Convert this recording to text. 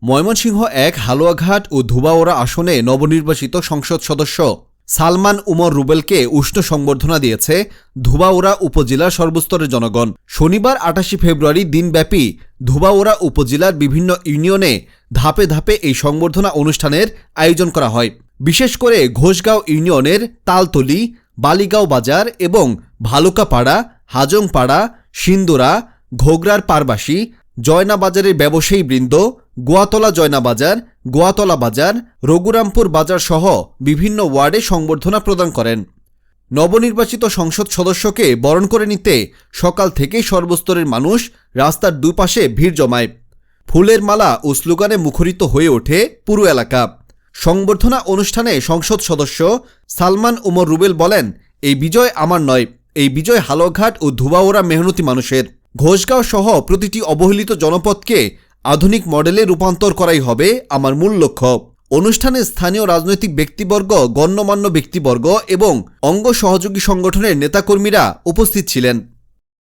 ময়মনসিংহ ১ হালুয়াঘাট ও ধুবাউড়া আসনে নবনির্বাচিত সংসদ সদস্য সালমান উমর রুবেলকে উষ্ণ সংবর্ধনা দিয়েছে ধুবাউড়া উপজেলার সর্বস্তরের জনগণ। শনিবার ২৮ ফেব্রুয়ারি দিনব্যাপী ধুবাউড়া উপজেলার বিভিন্ন ইউনিয়নে ধাপে ধাপে এই সংবর্ধনা অনুষ্ঠানের আয়োজন করা হয়। বিশেষ করে ঘোষগাঁও ইউনিয়নের তালতলী, বালিগাঁও বাজার এবং ভালুকাপাড়া, হাজংপাড়া, সিন্দুরা, ঘোগরার পারবাসী, জয়না বাজারের ব্যবসায়ীবৃন্দ, গোয়াতলা জয়না বাজার, গোয়াতলা বাজার, রঘুরামপুর বাজার সহ বিভিন্ন ওয়ার্ডে সংবর্ধনা প্রদান করেন। নবনির্বাচিত সংসদ সদস্যকে বরণ করে নিতে সকাল থেকেই সর্বস্তরের মানুষ রাস্তার দুপাশে ভিড় জমায়। ফুলের মালা ও স্লোগানে মুখরিত হয়ে ওঠে পুরো এলাকা। সংবর্ধনা অনুষ্ঠানে সংসদ সদস্য সালমান উমর রুবেল বলেন, এই বিজয় আমার নয়, এই বিজয় হালুয়াঘাট ও ধুবাউড়া মেহনতি মানুষের। ঘোষগাঁও সহ প্রতিটি অবহেলিত জনপদকে আধুনিক মডেলে রূপান্তর করাই হবে আমার মূল লক্ষ্য। অনুষ্ঠানে স্থানীয় রাজনৈতিক ব্যক্তিবর্গ, গণ্যমান্য ব্যক্তিবর্গ এবং অঙ্গ সহযোগী সংগঠনের নেতাকর্মীরা উপস্থিত ছিলেন।